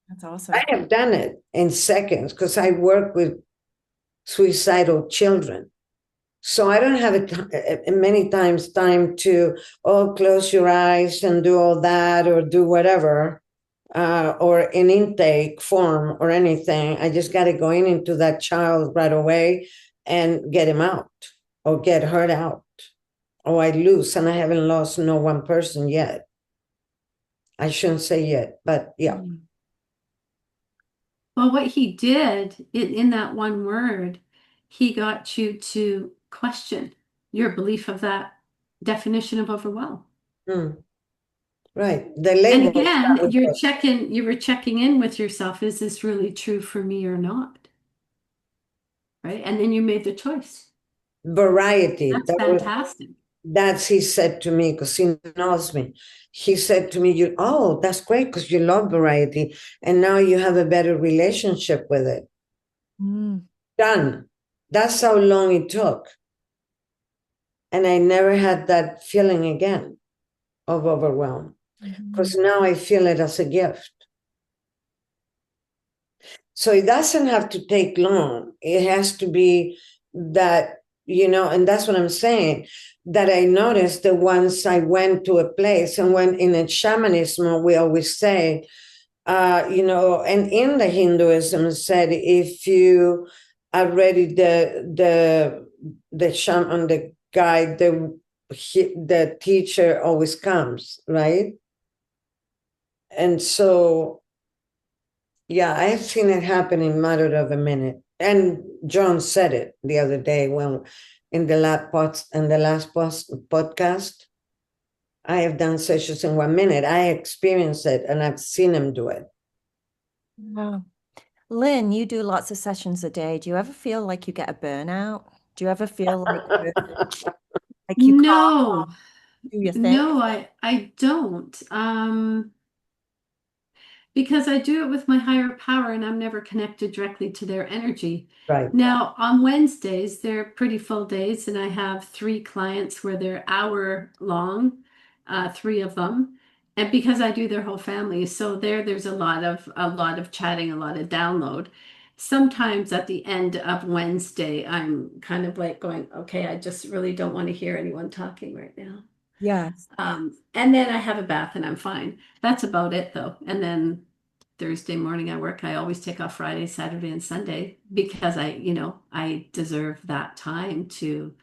That's awesome. I have done it in seconds because I work with suicidal children. So I don't have many times time to, close your eyes and do all that or do whatever, or an intake form or anything. I just got to go into that child right away and get him out or get her out. Or I lose, and I haven't lost no one person yet. I shouldn't say yet, but yeah. Mm. Well, what he did in that one word, he got you to question your belief of that definition of overwhelm. Mm, right. The And label. again, you were checking in with yourself. Is this really true for me or not? Right? And then you made the choice. Variety. That's fantastic. That's he said to me because he knows me. He said to me, that's great because you love variety and now you have a better relationship with it. Mm. Done. That's how long it took. And I never had that feeling again of overwhelm because now I feel it as a gift. So it doesn't have to take long. It has to be that, and that's what I'm saying, that I noticed that once I went to a place, and when in a shamanism, we always say, and in the Hinduism said, if you are ready, the shaman, the guide, the teacher always comes, right? And so yeah, I've seen it happen in a matter of a minute. And John said it the other day when in the last podcast. I have done sessions in 1 minute. I experienced it and I've seen him do it. Wow. Lynn, you do lots of sessions a day. Do you ever feel like you get a burnout? Do you ever feel like you can't No, do your thing? no, I don't. Because I do it with my higher power and I'm never connected directly to their energy. Right. Now, on Wednesdays, they're pretty full days, and I have 3 clients where they're hour long, 3 of them. And because I do their whole family, so there's a lot of chatting, a lot of download. Sometimes at the end of Wednesday, I'm kind of like going, okay, I just really don't want to hear anyone talking right now. Yes. And then I have a bath and I'm fine. That's about it though. And then Thursday morning I work. I always take off Friday, Saturday, and Sunday because I deserve that time to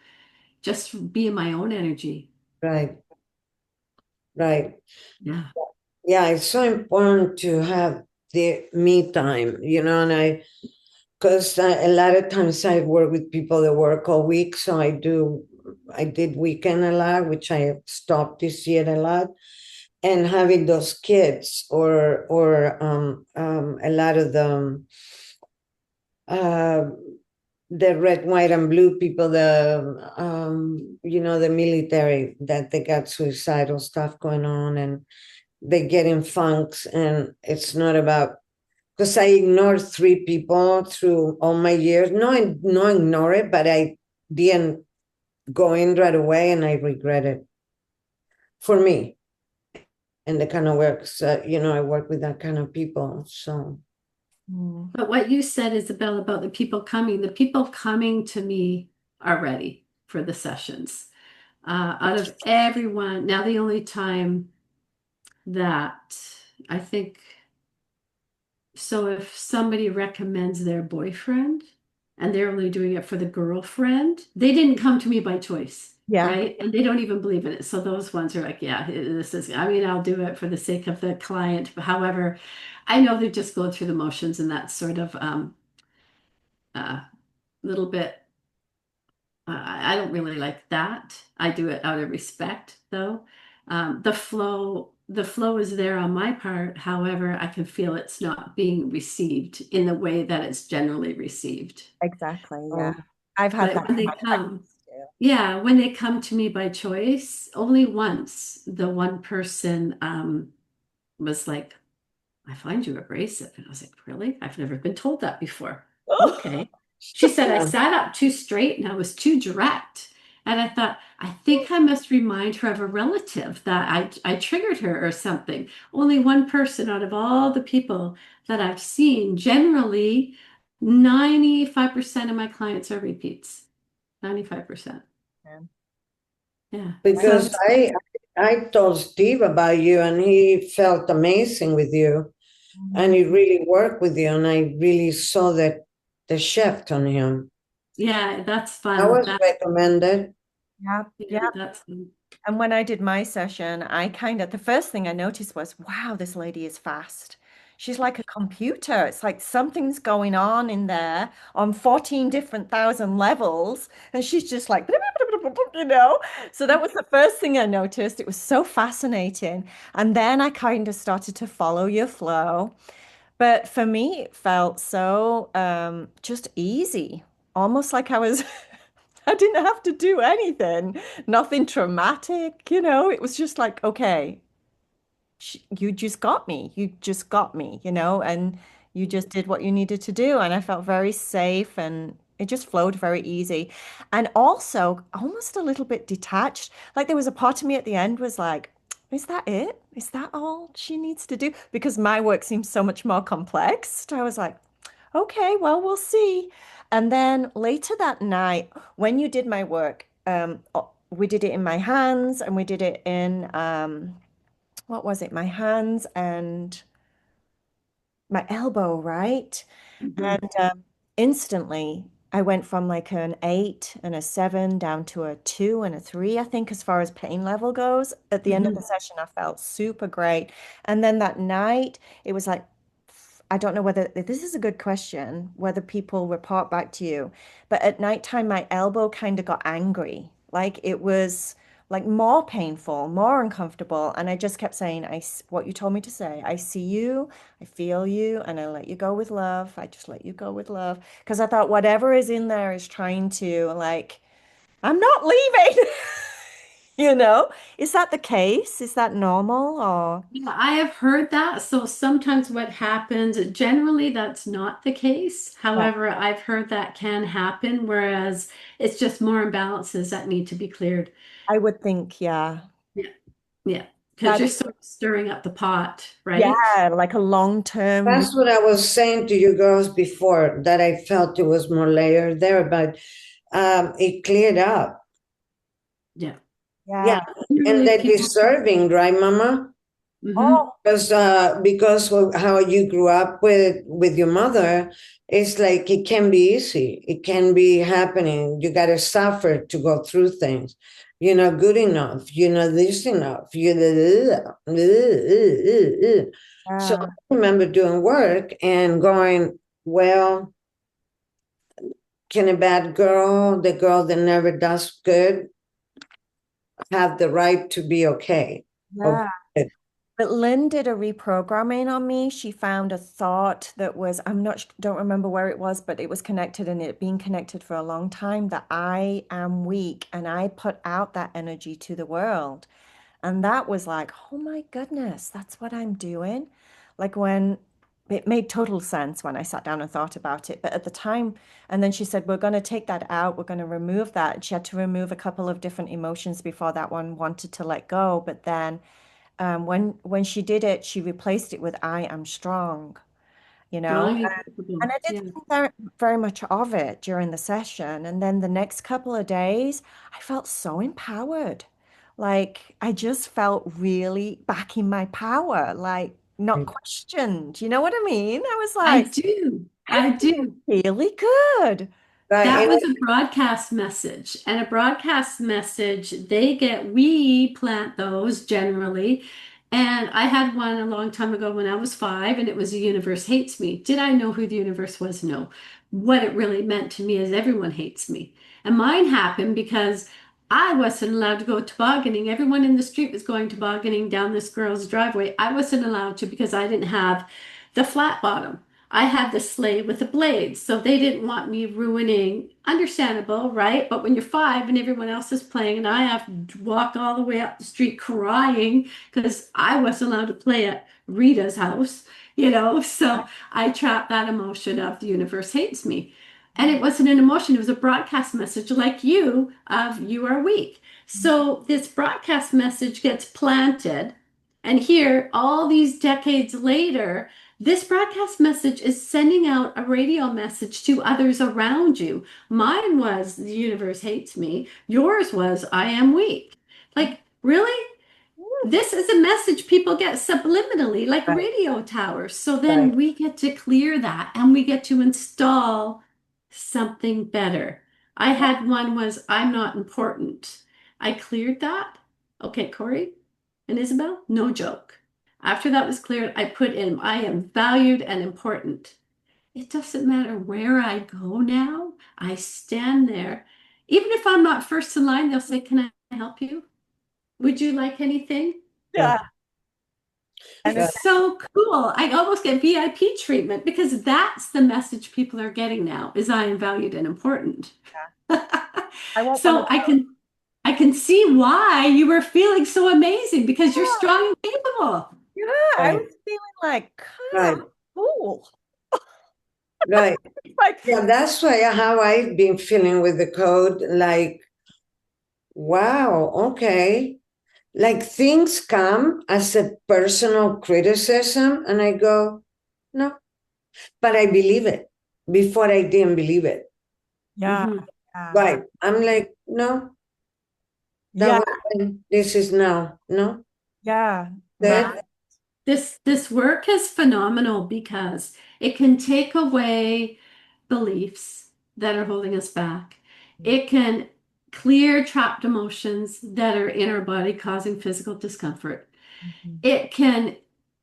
just be in my own energy. Right. Right. Yeah. Yeah, it's so important to have the me time, and because a lot of times I work with people that work all week. So I did weekend a lot, which I have stopped this year a lot. And having those kids or a lot of them, uh, the red, white, and blue people, the military that they got suicidal stuff going on, they get in funks, and it's not about, because I ignored three people through all my years. No, I no ignore it, but I didn't go in right away, and I regret it for me. And the kind of works, I work with that kind of people. So Mm. But what you said, Isabel, about the people coming to me are ready for the sessions. Out of everyone, now the only time that I think, so if somebody recommends their boyfriend and they're only doing it for the girlfriend, they didn't come to me by choice, Yeah, right? And they don't even believe in it. So those ones are like, yeah, this is, I mean, I'll do it for the sake of the client. However, I know they're just going through the motions, and that's sort of uh, little bit. I don't really like that. I do it out of respect, though. The flow is there on my part. However, I can feel it's not being received in the way that it's generally received. exactly. Yeah. um, I've had But that when in my they come, practice too. yeah, when they come to me by choice, only once the one person was like, I find you abrasive. And I was like, really? I've never been told that before. Okay. She said, I yeah, sat up too straight and I was too direct. And I thought, I think I must remind her of a relative that I triggered her or something. Only one person out of all the people that I've seen, generally, 95% of my clients are repeats. 95%. Yeah. Yeah. because So, I told Steve about you, and he felt amazing with you, and Mhm. he really worked with you, and I really saw that the shift on him. yeah, that's I fun. was recommended. Yeah, Yeah, yeah. that's fun. And when I did my session, the first thing I noticed was, wow, this lady is fast. She's like a computer. It's like something's going on in there on 14 different thousand levels. And she's just like, you know? So that was the first thing I noticed. It was so fascinating. And then I kind of started to follow your flow. But for me, it felt so just easy, almost like I was, I didn't have to do anything, nothing traumatic, It was just like, okay, you just got me. You just got me, and you just did what you needed to do. And I felt very safe and it just flowed very easy. And also almost a little bit detached. Like there was a part of me at the end was like, is that it? Is that all she needs to do? Because my work seems so much more complex. I was like, okay, well, we'll see. And then later that night, when you did my work, we did it in my hands and we did it in what was it? My hands and my elbow, right? Mhm. And instantly, I went from like an 8 and a 7 down to a 2 and a 3, I think, as far as pain level goes. At the end of the Mhm. session, I felt super great. And then that night, it was like, I don't know whether this is a good question, whether people report back to you, but at nighttime, my elbow kind of got angry. Like it was like more painful, more uncomfortable. And I just kept saying, what you told me to say. I see you, I feel you, and I let you go with love. I just let you go with love. Because I thought whatever is in there is trying to, like, I'm not leaving. You know? Is that the case? Is that normal or? Yeah, I have heard that. So sometimes what happens, generally that's not the case. Right. However, I've heard that can happen, whereas it's just more imbalances that need to be cleared. I would think, yeah. Yeah. Yeah. Because That you're is, sort of stirring up the pot, right? yeah, like a long-term. That's what I was saying to you girls before, that I felt it was more layered there, but it cleared up. Yeah. Yeah, Yeah. and Generally, they're people. deserving, right, Mama? Hmm. Oh, Because of how you grew up with your mother, it's like it can be easy. It can be happening. You got to suffer to go through things. You're not good enough. You're not this enough. So yeah. I remember doing work and going, well, can a bad girl, the girl that never does good, have the right to be okay? Or Yeah. But Lynn did a reprogramming on me. She found a thought that was, don't remember where it was, but it was connected and it been connected for a long time that I am weak and I put out that energy to the world. And that was like, oh my goodness, that's what I'm doing. Like when it made total sense when I sat down and thought about it. But at the time, and then she said, we're going to take that out. We're going to remove that. And she had to remove a couple of different emotions before that one wanted to let go. But then when she did it, she replaced it with I am strong, you know? Strong and And capable. I did Yeah. think very much of it during the session. And then the next couple of days, I felt so empowered. Like I just felt really back in my power, like not questioned. You know what I mean? I was I like, do. I I feel do. really good. Right. That was a broadcast message. And a broadcast message, we plant those generally. And I had one a long time ago when I was 5, and it was The Universe Hates Me. Did I know who the universe was? No. What it really meant to me is everyone hates me. And mine happened because I wasn't allowed to go tobogganing. Everyone in the street was going tobogganing down this girl's driveway. I wasn't allowed to because I didn't have the flat bottom. I had the sleigh with the blades, so they didn't want me ruining. Understandable, right? But when you're 5 and everyone else is playing, and I have to walk all the way up the street crying because I wasn't allowed to play at Rita's house, so I trapped that emotion of the universe hates me. And it wasn't an emotion, it was a broadcast message like you of you are weak. So this broadcast message gets planted, and here, all these decades later, this broadcast message is sending out a radio message to others around you. Mine was the universe hates me. Yours was I am weak. Like, really? This is a message people get subliminally, like Right. radio towers. So then Right. we get to clear that and we get to install something better. I had one was I'm not important. I cleared that. Okay, Corey and Isabel, no joke. After that was cleared, I put in I am valued and important. It doesn't matter where I go now. I stand there. Even if I'm not first in line, they'll say, can I help you? Would you like anything? Yeah. Yeah. And Right. it's, It's so cool. I almost get VIP treatment because that's the message people are getting now is I am valued and important. I want one of So I can see why you were feeling so amazing because you're those. strong and capable. Yeah, I Right. was feeling like, Right. God, cool. Right. Like, Yeah, that's why how I've been feeling with the code. Like, wow, okay. Like things come as a personal criticism, and I go, no, but I believe it. Before I didn't believe it. yeah, Mhm. yeah, Right. I'm like, no, that yeah, was then. This is now. No, yeah, right. Yeah. This work is phenomenal because it can take away beliefs that are holding us back. It can clear trapped emotions that are in our body causing physical discomfort. Mhm. It can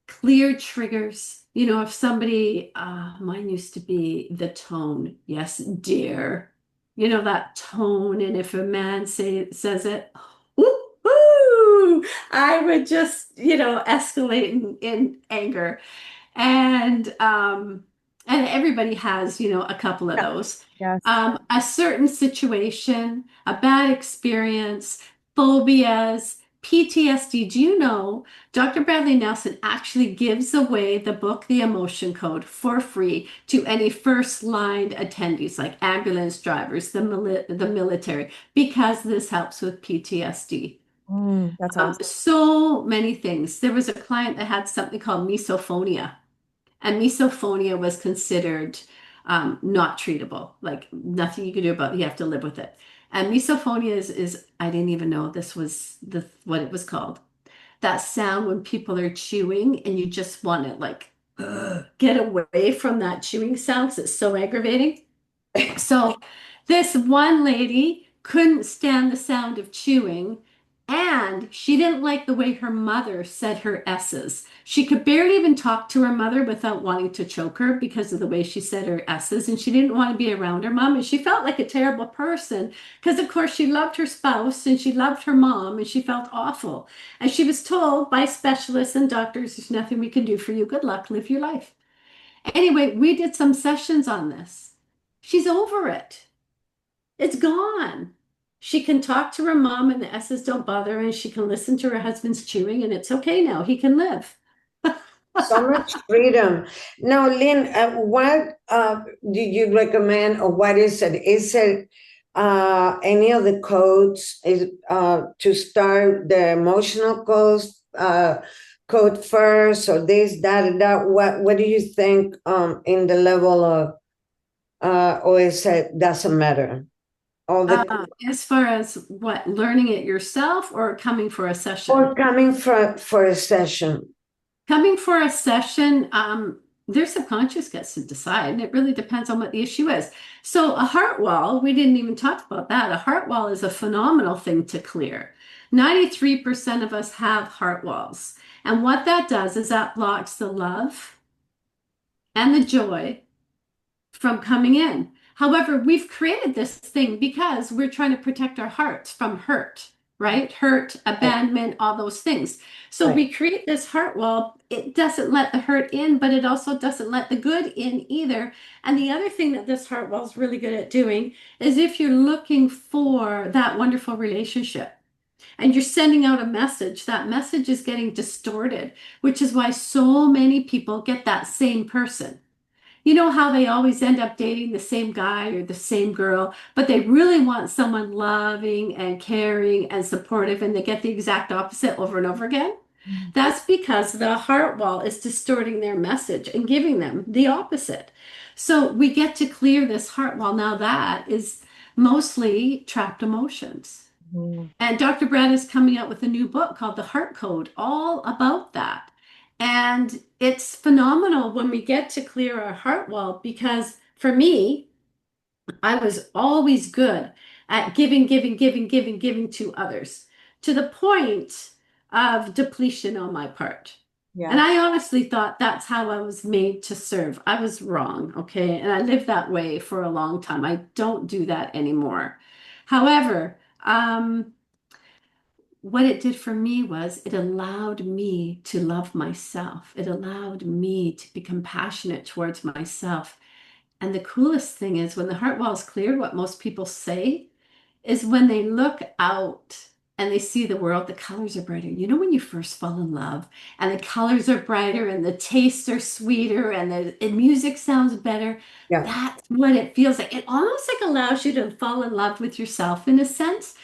clear triggers. If somebody, mine used to be the tone. Yes, dear. That tone. And if a man says it, ooh, I would just, escalate in anger. And everybody has, a couple of Yeah, those. yes. A certain situation, a bad experience, phobias, PTSD. Do you know Dr. Bradley Nelson actually gives away the book, The Emotion Code, for free to any first line attendees like ambulance drivers, the military, because this helps with PTSD. That's awesome. So many things. There was a client that had something called misophonia, and misophonia was considered not treatable, like nothing you could do about it. You have to live with it. And misophonia is I didn't even know this was what it was called. That sound when people are chewing and you just want to like get away from that chewing sound 'cause it's so aggravating. So this one lady couldn't stand the sound of chewing, and she didn't like the way her mother said her S's. She could barely even talk to her mother without wanting to choke her because of the way she said her S's, and she didn't want to be around her mom, and she felt like a terrible person because, of course, she loved her spouse and she loved her mom, and she felt awful. And she was told by specialists and doctors, there's nothing we can do for you. Good luck, live your life. Anyway, we did some sessions on this. She's over it. It's gone. She can talk to her mom and the S's don't bother her, and she can listen to her husband's chewing, and it's okay now. He can live. So much freedom. Now, Lynn, what do you recommend, or what is it? Is it any of the codes is to start the emotional codes code first, or this, that, and that? What do you think in the level of or is it doesn't matter? All the As far as what, learning it yourself or coming for a session? or coming for a session. Coming for a session, their subconscious gets to decide, and it really depends on what the issue is. So, a heart wall, we didn't even talk about that. A heart wall is a phenomenal thing to clear. 93% of us have heart walls. And what that does is that blocks the love and the joy from coming in. However, we've created this thing because we're trying to protect our hearts from hurt, right? Hurt, Right. abandonment, all those things. So Right. we create this heart wall. It doesn't let the hurt in, but it also doesn't let the good in either. And the other thing that this heart wall is really good at doing is if you're looking for that wonderful relationship and you're sending out a message, that message is getting distorted, which is why so many people get that same person. You know how they always end up dating the same guy or the same girl, but they really want someone loving and caring and supportive, and they get the exact opposite over and over again? Mhm. That's because the heart wall is distorting their message and giving them the opposite. So we get to clear this heart wall. Now, that is mostly trapped emotions. Mhm. And Dr. Brad is coming out with a new book called The Heart Code, all about that. And it's phenomenal when we get to clear our heart wall because for me, I was always good at giving, giving, giving, giving, giving to others to the point of depletion on my part. And Yeah. I honestly thought that's how I was made to serve. I was wrong, okay? And I lived that way for a long time. I don't do that anymore. However, what it did for me was it allowed me to love myself. It allowed me to be compassionate towards myself. And the coolest thing is when the heart wall is cleared, what most people say is when they look out and they see the world, the colors are brighter. You know, when you first fall in love and the colors are brighter and the tastes are sweeter and the music sounds better, Yeah. that's what it feels like. It almost like allows you to fall in love with yourself in a sense.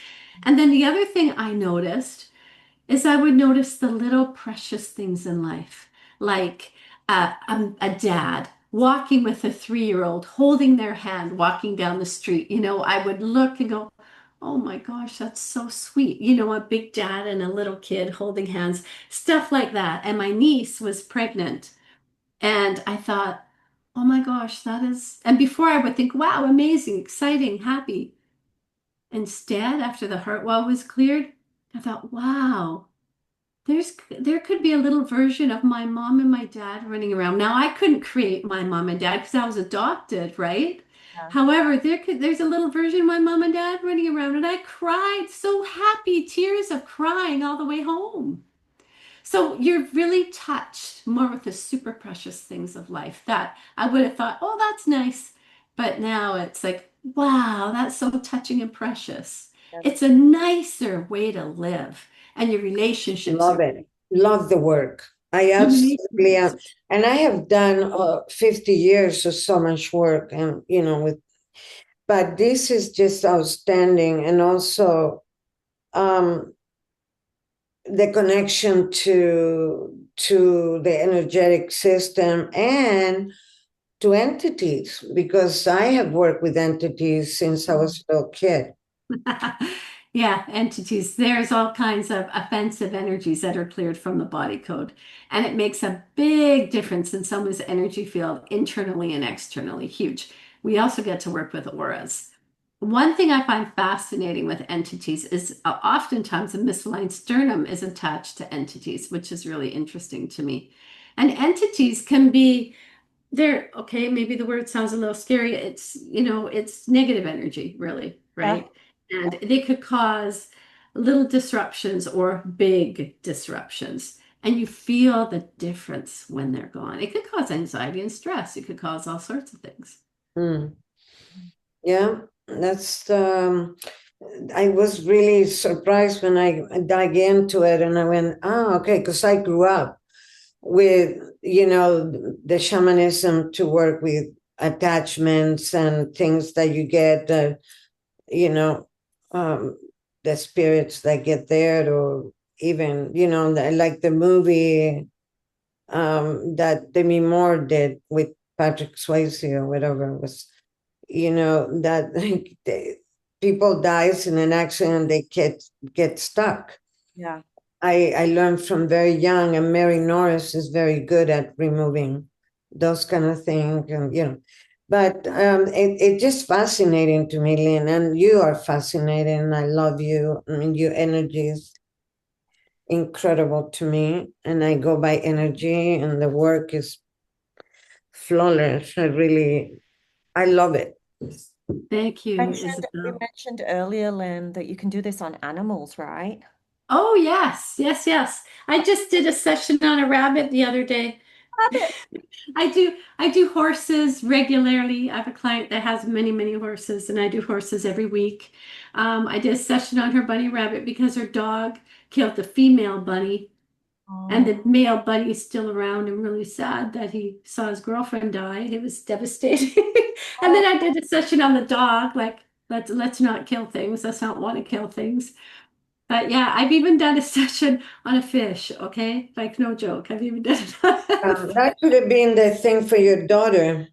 And then the other thing I noticed is I would notice the little precious things in life, like a dad walking with a 3-year-old, holding their hand, walking down the street. You know, I would look and go, oh my gosh, that's so sweet. You know, a big dad and a little kid holding hands, stuff like that. And my niece was pregnant, and I thought, oh my gosh, that is. And before I would think, wow, amazing, exciting, happy. Instead, after the heart wall was cleared, I thought, wow. There could be a little version of my mom and my dad running around. Now I couldn't create my mom and dad because I was adopted, right? Yeah. However, there's a little version of my mom and dad running around, and I cried so happy, tears of crying all the way home. So you're really touched more with the super precious things of life that I would have thought, oh, that's nice. But now it's like, wow, that's so touching and precious. Yes. It's a nicer way to live, and your relationships Love are. it. Love the work. I Your absolutely am. relationships. And I have done 50 years of so much work and, with, but this is just outstanding. And also, um, the connection to the energetic system and to entities, because I have worked with entities since I was a little kid. Yeah, entities. There's all kinds of offensive energies that are cleared from the body code. And it makes a big difference in someone's energy field internally and externally. Huge. We also get to work with auras. One thing I find fascinating with entities is oftentimes a misaligned sternum is attached to entities, which is really interesting to me. And entities can be they're okay, maybe the word sounds a little scary. It's, it's negative energy, really, Yeah. right? And they could cause little disruptions or big disruptions. And you feel the difference when they're gone. It could cause anxiety and stress. It could cause all sorts of things. Mm. Yeah, that's I was really surprised when I dug into it and I went, oh, okay, because I grew up with, the shamanism to work with attachments and things that you get, you know, um, the spirits that get there, or even, like the movie that Demi Moore did with Patrick Swayze or whatever it was, that like people dies in an accident, they get stuck. Yeah. I learned from very young, and Mary Norris is very good at removing those kind of things, and but it's just fascinating to me, Lynn, and you are fascinating. I love you. I mean, your energy is incredible to me, and I go by energy, and the work is flawless. I love it. Thank you, We Isabel. mentioned earlier, Lynn, that you can do this on animals, right? Oh, yes, yes, yes. I just did a session on a rabbit the other day. Rabbit. I do horses regularly. I have a client that has many, many horses, and I do horses every week. I did a session on her bunny rabbit because her dog killed the female bunny, and Oh, the male bunny is still around and really sad that he saw his girlfriend die. It was devastating. And oh, then I did a session on the dog, like let's not kill things. Let's not want to kill things. But yeah, I've even done a session on a fish, okay? Like no joke. I've even done it on a That should have been the thing for your daughter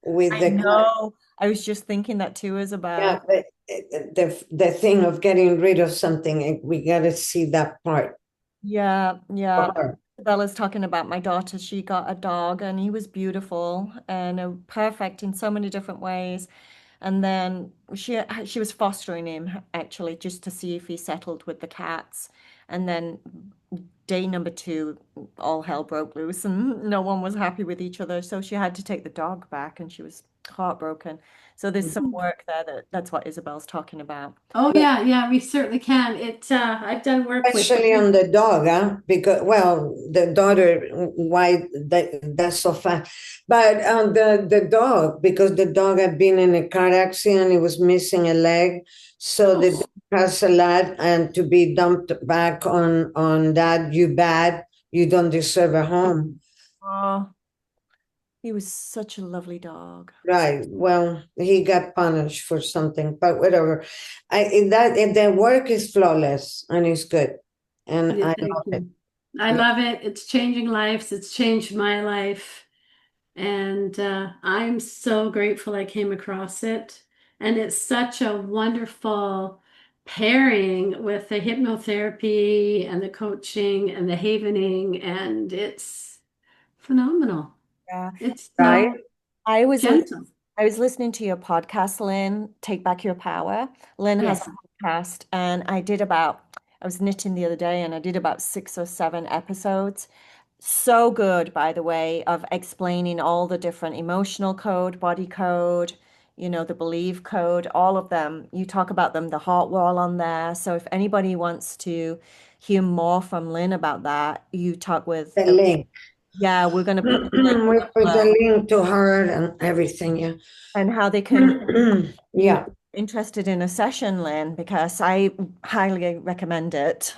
with I the cat. know. I was just thinking that too, Yeah, Isabel. the thing of getting rid of something, we got to see that part Yeah, for yeah. her. Bella's talking about my daughter. She got a dog and he was beautiful and perfect in so many different ways. And then she was fostering him actually just to see if he settled with the cats. And then day number two, all hell broke loose and no one was happy with each other. So she had to take the dog back and she was heartbroken. So there's some work there that's what Isabel's talking about. Oh yeah, yeah, we certainly can. I've done work with Especially on the dog, huh? Because, well, the daughter, why that's so fast. But the dog, because the dog had been in a car accident, it was missing a leg. So the oh, dog has a lot, and to be dumped back on that, you bad, you don't deserve a home. Oh, he was such a lovely dog. Right. Well, he got punished for something, but whatever. The work is flawless and it's good, and yeah, I thank love it. you. I Yeah. love it. It's changing lives. It's changed my life. And I'm so grateful I came across it. And it's such a wonderful pairing with the hypnotherapy and the coaching and the havening. And it's phenomenal. Yeah. It's Right. so I was li gentle. I was listening to your podcast, Lynn, Take Back Your Power. Lynn has Yes. a podcast, and I was knitting the other day, and I did about 6 or 7 episodes. So good, by the way, of explaining all the different emotional code, body code, the belief code, all of them. You talk about them, the heart wall on there. So if anybody wants to hear more from Lynn about that, you talk with The link. yeah, we're going to put the link We put the below link to her and everything. Yeah. and how they can you Yeah. interested in a session, Lynn, because I highly recommend it.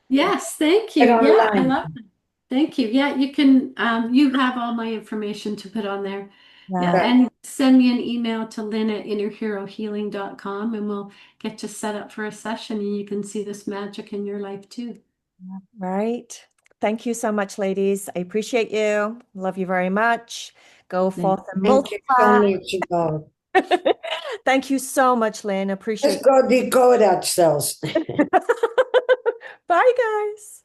Yes. Thank Get you. Yeah. I online. love it. Thank you. Yeah. You have all my information to put on there. Yeah. Yeah, Right. And send me an email to lynn@innerherohealing.com and we'll get you set up for a session and you can see this magic in your life too. right. Thank you so much, ladies. I appreciate you. Love you very much. Go Thank forth and Thank you so multiply. much, God. Thank you so much, Lynn. Let's Appreciate go decode ourselves. you. Bye, guys.